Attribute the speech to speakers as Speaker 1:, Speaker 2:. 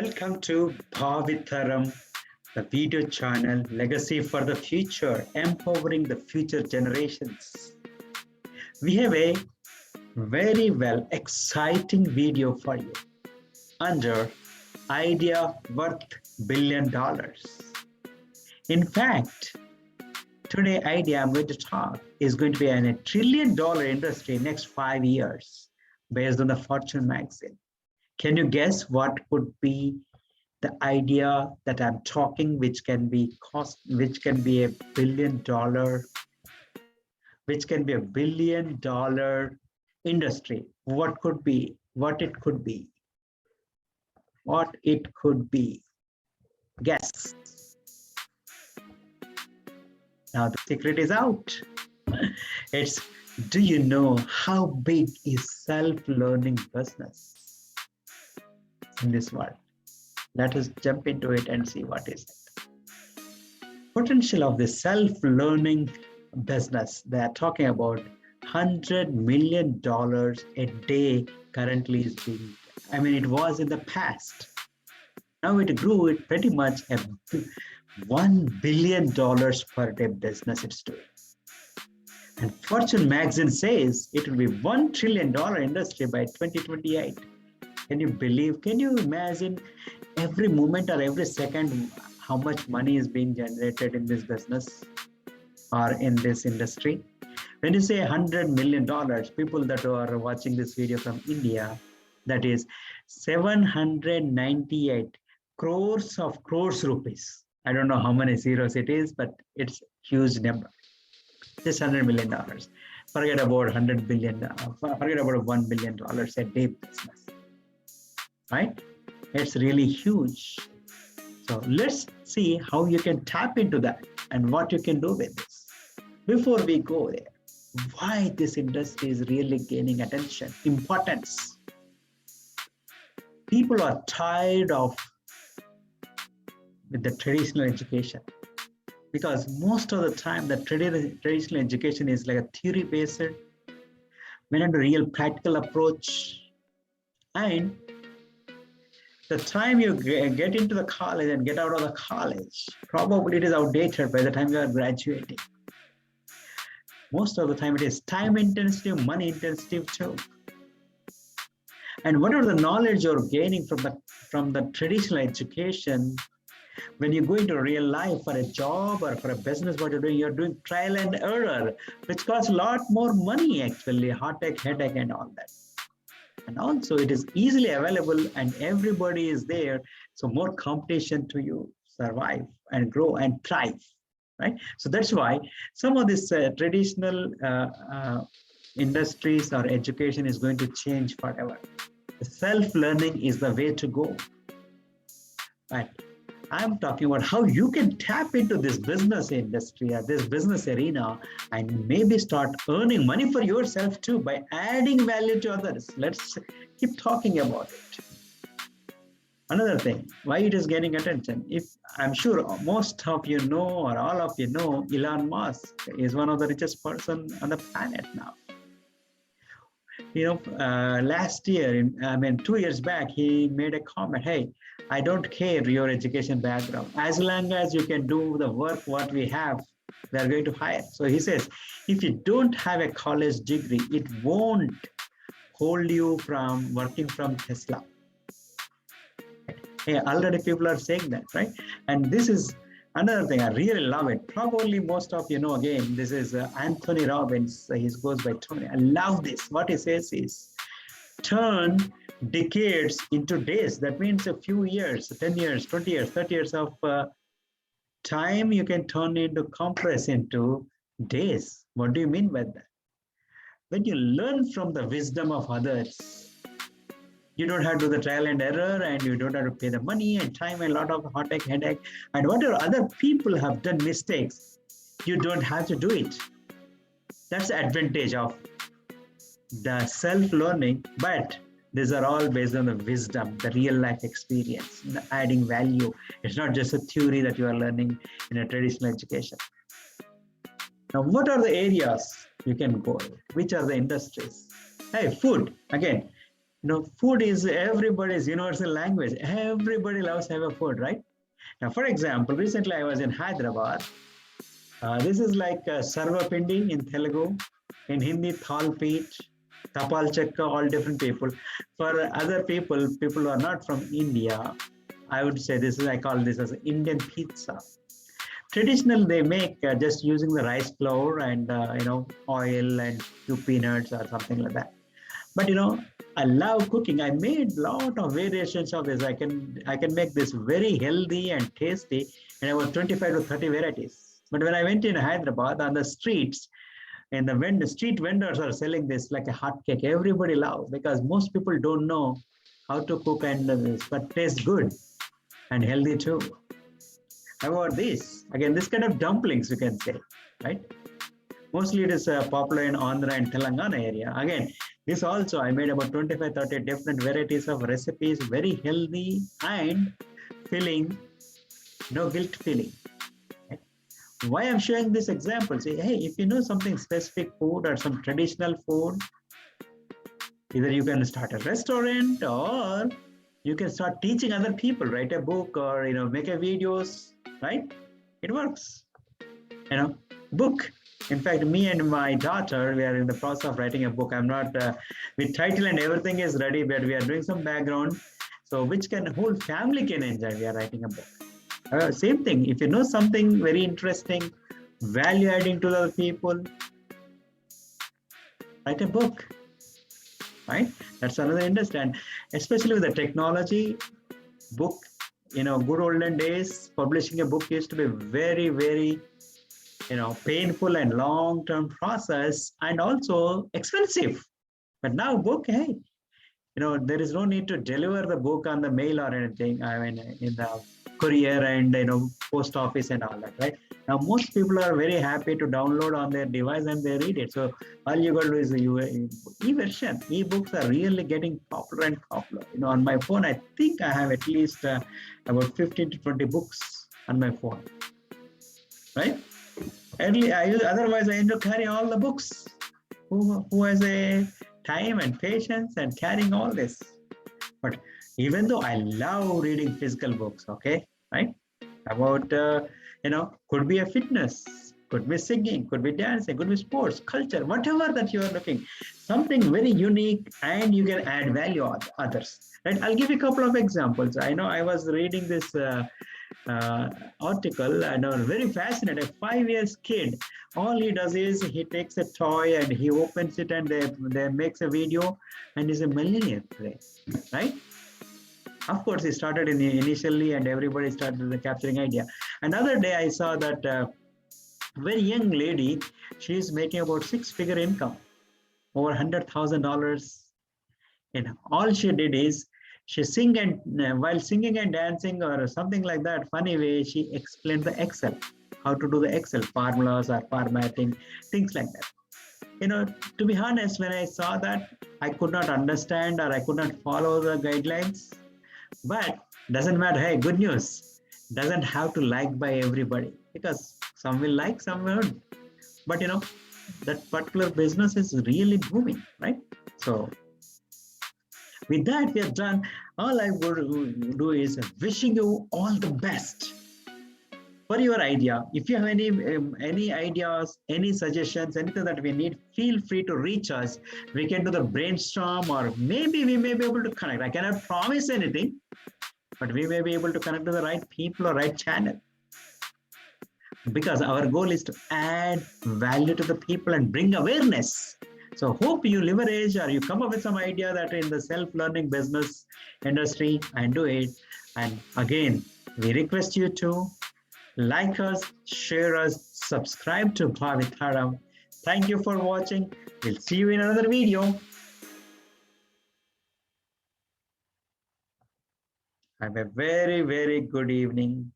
Speaker 1: Welcome to BhaaviTaram, the video channel Legacy for the Future, empowering the future generations. We have a very exciting video for you under Idea Worth $1 billion. In fact, today idea I'm going to talk is going to be in $1 trillion industry next 5 years based on the Fortune magazine. Can you guess what could be the idea that I'm talking, which can be $1 billion, which can be $1 billion industry? What could be? What it could be? What it could be? Guess. Now the secret is out. It's, do you know how big is self-learning business in this world? Let us jump into it and see what is it. Potential of the self-learning business, they are talking about $100 million a day currently is being, it was in the past. Now it grew it pretty much a $1 billion per day business it's doing. And Fortune magazine says it will be $1 trillion industry by 2028. Can you believe, can you imagine every moment or every second how much money is being generated in this business or in this industry? When you say $100 million, people that are watching this video from India, that is 798 crores rupees. I don't know how many zeros it is, but it's huge number. Just $100 million. Forget about $100 billion. Forget about $1 billion a day business. Right? It's really huge. So let's see how you can tap into that and what you can do with this. Before we go there, why this industry is really gaining attention, importance. People are tired of with the traditional education, because most of the time the traditional education is like a theory based, may not a real practical approach, and the time you get into the college and get out of the college, probably it is outdated by the time you are graduating. Most of the time it is time intensive, money intensive too. And whatever the knowledge you're gaining from the traditional education, when you go into real life for a job or for a business, what you're doing trial and error, which costs a lot more money actually, heartache, headache and all that. And also it is easily available and everybody is there. So more competition to you survive and grow and thrive, right? So that's why some of this traditional industries or education is going to change forever. Self-learning is the way to go. Right? I'm talking about how you can tap into this business industry or this business arena and maybe start earning money for yourself too by adding value to others. Let's keep talking about it. Another thing, why it is getting attention. If I'm sure most of you know or all of you know, Elon Musk is one of the richest person on the planet now. Last year, 2 years back, he made a comment, hey, I don't care your education background. As long as you can do the work what we have, we are going to hire. So he says, if you don't have a college degree, it won't hold you from working from Tesla. Hey, already people are saying that, right? And this is another thing, I really love it. Probably most of you know, again, this is Anthony Robbins. He goes by Tony. I love this. What he says is, turn decades into days. That means a few years, 10 years, 20 years, 30 years of time you can turn into, compress into days. What do you mean by that? When you learn from the wisdom of others, you don't have to do the trial and error and you don't have to pay the money and time and a lot of heartache, headache. And whatever other people have done mistakes, you don't have to do it. That's the advantage of the self-learning, but these are all based on the wisdom, the real life experience, the adding value. It's not just a theory that you are learning in a traditional education. Now, what are the areas you can go? Which are the industries? Hey, food, again. Food is everybody's universal language. Everybody loves to have a food, right? Now, for example, recently I was in Hyderabad. This is like Sarvapindi in Telugu, in Hindi, Thalpeet, Tapal Chakka, all different people. For other people who are not from India, I would say I call this as Indian pizza. Traditional, they make just using the rice flour and oil and few peanuts or something like that. But I love cooking. I made lot of variations of this. I can make this very healthy and tasty in about 25 to 30 varieties. But when I went in Hyderabad on the streets, and the street vendors are selling this like a hot cake. Everybody loves because most people don't know how to cook and this, but tastes good and healthy too. How about this? Again, this kind of dumplings you can say, right? Mostly it is popular in Andhra and Telangana area. Again, this also I made about 25, 30 different varieties of recipes, very healthy and filling, no guilt feeling. Right? Why I'm showing this example? Say, hey, if you know something specific food or some traditional food, either you can start a restaurant or you can start teaching other people, write a book or make a videos, right? It works. Book. In fact, me and my daughter, we are in the process of writing a book. I'm not with title and everything is ready, but we are doing some background, so which can whole family can enjoy. We are writing a book. Same thing. If you know something very interesting, value adding to the people, write a book. Right? That's another industry, and especially with the technology, book. Good olden days, publishing a book used to be very, very painful and long-term process and also expensive. But now book, hey, there is no need to deliver the book on the mail or anything. I mean, in the courier and post office and all that, right? Now most people are very happy to download on their device and they read it. So all you got to do is e-version. E-books are really getting popular and popular. On my phone, I think I have at least about 15 to 20 books on my phone, right? Otherwise I end up carrying all the books. Who has a time and patience and carrying all this? But even though I love reading physical books, okay, right? About could be a fitness, could be singing, could be dancing, could be sports, culture, whatever that you are looking, something very unique, and you can add value on others. Right? I'll give you a couple of examples. I know I was reading this article and I was very fascinated. A 5 years kid, all he does is he takes a toy and he opens it and they makes a video and is a millionaire today, right? Of course, he started initially and everybody started capturing idea. Another day I saw that very young lady, she is making about six-figure income, over $100,000. And all she did is she sing and while singing and dancing or something like that, funny way, she explained the Excel, how to do the Excel formulas or formatting, things like that. To be honest, when I saw that, I could not understand or I could not follow the guidelines. But doesn't matter. Hey, good news. Doesn't have to like by everybody because some will like, some won't. But that particular business is really booming, right? So with that, we are done. All I would do is wishing you all the best for your idea. If you have any ideas, any suggestions, anything that we need, feel free to reach us. We can do the brainstorm, or maybe we may be able to connect. I cannot promise anything, but we may be able to connect to the right people or right channel. Because our goal is to add value to the people and bring awareness. So hope you leverage or you come up with some idea that in the self-learning business industry and do it. And again, we request you to like us, share us, subscribe to BhaaviTaram. Thank you for watching. We'll see you in another video. Have a very, very good evening.